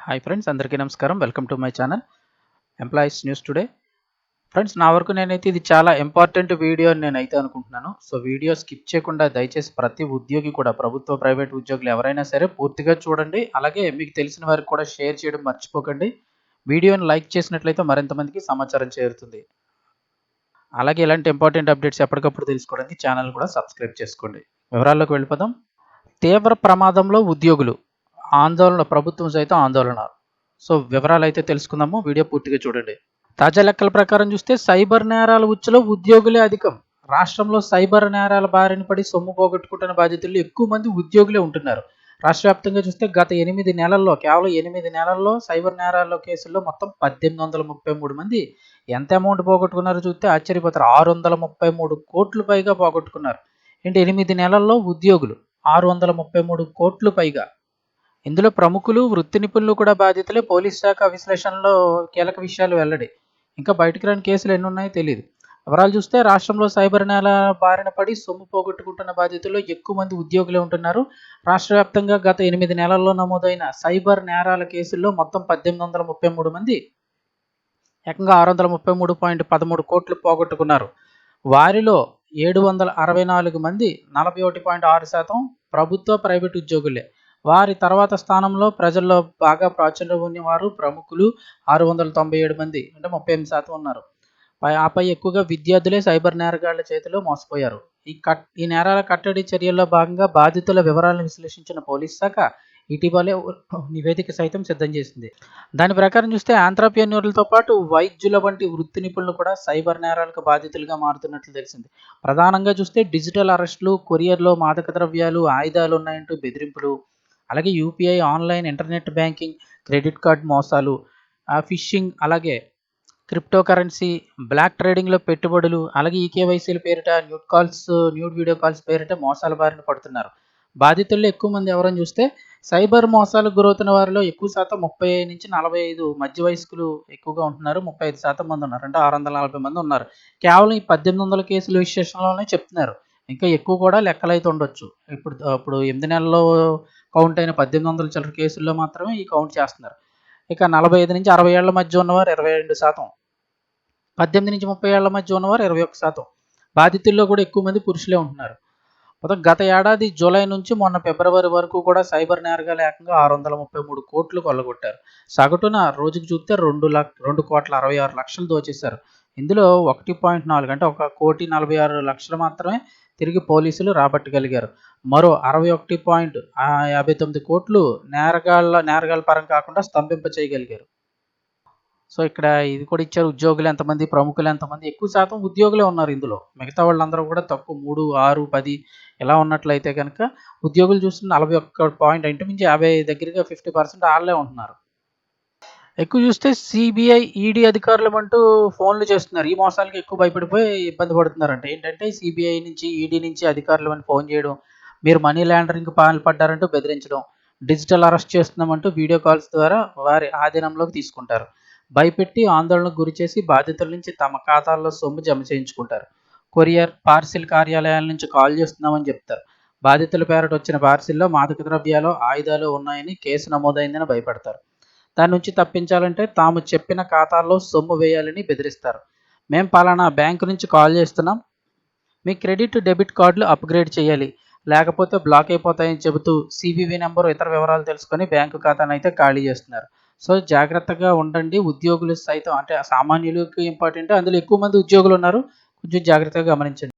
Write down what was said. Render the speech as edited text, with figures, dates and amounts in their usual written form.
Hi friends, అందరికీ నమస్కారం. Welcome to my channel employees news today. Friends, నా వరకు నేనైతే ఇది చాలా ఇంపార్టెంట్ వీడియో అని నేనైతే అనుకుంటున్నాను. సో వీడియో స్కిప్ చేయకుండా దయచేసి ప్రతి ఉద్యోగి కూడా, ప్రభుత్వ ప్రైవేట్ ఉద్యోగులు ఎవరైనా సరే పూర్తిగా చూడండి. అలాగే మీకు తెలిసిన వారికి కూడా షేర్ చేయడం మర్చిపోకండి. వీడియోని లైక్ చేసినట్లయితే మరింత మందికి సమాచారం చేరుతుంది. అలాగే ఇలాంటి ఇంపార్టెంట్ అప్డేట్స్ ఎప్పటికప్పుడు తెలుసుకోవడానికి ఛానల్ కూడా సబ్స్క్రైబ్ చేసుకోండి. వివరాల్లోకి వెళ్ళిపోదాం. తీవ్ర ప్రమాదంలో ఉద్యోగులు ఆందోళన, ప్రభుత్వం సైతం ఆందోళన. సో వివరాలు అయితే తెలుసుకుందాము, వీడియో పూర్తిగా చూడండి. తాజా లెక్కల ప్రకారం చూస్తే సైబర్ నేరాల ఉచ్చులో ఉద్యోగులే అధికం. రాష్ట్రంలో సైబర్ నేరాల బారిన పడి సొమ్ము పోగొట్టుకుంటున్న బాధితులు ఎక్కువ మంది ఉద్యోగులే ఉంటున్నారు. రాష్ట్ర వ్యాప్తంగా చూస్తే గత 8 నెలల్లో, కేవలం 8 నెలల్లో సైబర్ నేరాల కేసుల్లో మొత్తం 1833 మంది ఎంత అమౌంట్ పోగొట్టుకున్నారో చూస్తే ఆశ్చర్యపోతారు. 633 కోట్లు పైగా పోగొట్టుకున్నారు. ఏంటి, 8 నెలల్లో ఉద్యోగులు 633 కోట్లు పైగా. ఇందులో ప్రముఖులు, వృత్తి నిపుణులు కూడా బాధితులే. పోలీస్ శాఖ విశ్లేషణలో కీలక విషయాలు వెల్లడి. ఇంకా బయటకు రాని కేసులు ఎన్ని ఉన్నాయో తెలియదు. వివరాలు చూస్తే రాష్ట్రంలో సైబర్ నేల బారిన పడి సొమ్ము పోగొట్టుకుంటున్న బాధితుల్లో ఎక్కువ మంది ఉద్యోగులే ఉంటున్నారు. రాష్ట్ర వ్యాప్తంగా గత 8 నెలల్లో నమోదైన సైబర్ నేరాల కేసుల్లో మొత్తం 1833 మంది ఏకంగా 633.13 కోట్లు పోగొట్టుకున్నారు. వారిలో 764 మంది 41.6% ప్రభుత్వ, ప్రైవేటు ఉద్యోగులే. వారి తర్వాత స్థానంలో ప్రజల్లో బాగా ప్రాచుర్యం ఉన్నవారు ప్రముఖులు 697 మంది, అంటే 38% ఉన్నారు. ఆపై ఎక్కువగా విద్యార్థులే సైబర్ నేరగాళ్ల చేతిలో మోసపోయారు. ఈ నేరాల కట్టడి చర్యల్లో భాగంగా బాధితుల వివరాలను విశ్లేషించిన పోలీస్ శాఖ ఇటీవలే నివేదిక సైతం సిద్ధం చేసింది. దాని ప్రకారం చూస్తే ఆంత్రప్రెన్యూర్లతో పాటు వైద్యుల వంటి వృత్తి నిపుణులు కూడా సైబర్ నేరాలకు బాధితులుగా మారుతున్నట్లు తెలిసింది. ప్రధానంగా చూస్తే డిజిటల్ అరెస్టులు, కొరియర్లో మాదక ద్రవ్యాలు, ఆయుధాలు ఉన్నాయంటూ బెదిరింపులు, అలాగే UPI, online, internet banking, credit card మోసాలు, ఫిషింగ్, అలాగే క్రిప్టో కరెన్సీ, బ్లాక్ ట్రేడింగ్లో పెట్టుబడులు, అలాగే ఈకేవైసీల పేరిట న్యూడ్ వీడియో కాల్స్ పేరిట మోసాల బారిన పడుతున్నారు. బాధితుల్లో ఎక్కువ మంది ఎవరని చూస్తే సైబర్ మోసాలకు గురవుతున్న వారిలో ఎక్కువ శాతం 30 నుంచి 45 మధ్య వయస్కులు ఎక్కువగా ఉంటున్నారు. 35% మంది ఉన్నారు, అంటే 640 మంది ఉన్నారు. కేవలం ఈ 1800 కేసుల విశేషంలోనే చెప్తున్నారు. ఇంకా ఎక్కువ కూడా లెక్కలైతే ఉండొచ్చు. ఇప్పుడు 8 నెలల్లో కౌంట్ అయిన 1800 చిల్లర కేసుల్లో మాత్రమే ఈ కౌంట్ చేస్తున్నారు. ఇక 45 నుంచి 60 ఏళ్ల మధ్య ఉన్నవారు 22%, 18 నుంచి 30 ఏళ్ల మధ్య ఉన్నవారు 21%. బాధితుల్లో కూడా ఎక్కువ మంది పురుషులే ఉంటున్నారు. మొత్తం గత ఏడాది జూలై నుంచి మొన్న ఫిబ్రవరి వరకు కూడా సైబర్ నేరగాలు ఏకంగా 633 కోట్లు కొల్లగొట్టారు. సగటున రోజుకు చూస్తే 2,66,00,000 దోచేశారు. ఇందులో 1.4, అంటే 1,46,00,000 మాత్రమే తిరిగి పోలీసులు రాబట్టగలిగారు. మరో 61.59 కోట్లు నేరగాళ్ల పరం కాకుండా స్తంభింప చేయగలిగారు. సో ఇక్కడ ఇది కూడా ఇచ్చారు. ఉద్యోగులు ఎంతమంది, ప్రముఖులు ఎంతమంది, ఎక్కువ శాతం ఉద్యోగులే ఉన్నారు ఇందులో. మిగతా వాళ్ళందరూ కూడా తక్కువ 3, 6, 10 ఇలా ఉన్నట్లయితే కనుక ఉద్యోగులు చూస్తున్న 41 పాయింట్, ఇంచుమించు 50 దగ్గరగా 50% వాళ్ళే ఉంటున్నారు. ఎక్కువ చూస్తే సిబిఐ, ఈడీ అధికారులు అంటూ ఫోన్లు చేస్తున్నారు. ఈ మోసాలకు ఎక్కువ భయపడిపోయి ఇబ్బంది పడుతున్నారంట. ఏంటంటే సిబిఐ నుంచి, ఈడీ నుంచి అధికారులు అని ఫోన్ చేయడం, మీరు మనీ లాండరింగ్ పాల్పడ్డారంటూ బెదిరించడం, డిజిటల్ అరెస్ట్ చేస్తున్నామంటూ వీడియో కాల్స్ ద్వారా వారి ఆధీనంలోకి తీసుకుంటారు. భయపెట్టి ఆందోళనకు గురిచేసి బాధితుల నుంచి తమ ఖాతాల్లో సొమ్ము జమ చేయించుకుంటారు. కొరియర్, పార్సిల్ కార్యాలయాల నుంచి కాల్ చేస్తున్నామని చెప్తారు. బాధితుల పేరట వచ్చిన పార్సిల్లో మాదక ద్రవ్యాలు, ఆయుధాలు ఉన్నాయని, కేసు నమోదైందని భయపడతారు. దాని నుంచి తప్పించాలంటే తాము చెప్పిన ఖాతాల్లో సొమ్ము వేయాలని బెదిరిస్తారు. మేము పలానా బ్యాంకు నుంచి కాల్ చేస్తున్నాం, మీ క్రెడిట్, డెబిట్ కార్డులు అప్గ్రేడ్ చేయాలి, లేకపోతే బ్లాక్ అయిపోతాయని చెబుతూ సివివి నెంబరు, ఇతర వివరాలు తెలుసుకొని బ్యాంకు ఖాతాను అయితే ఖాళీ చేస్తున్నారు. సో జాగ్రత్తగా ఉండండి. ఉద్యోగులు సైతం, అంటే సామాన్యులకి ఇంపార్టెంట్, అందులో ఎక్కువ మంది ఉద్యోగులు ఉన్నారు. కొంచెం జాగ్రత్తగా గమనించండి.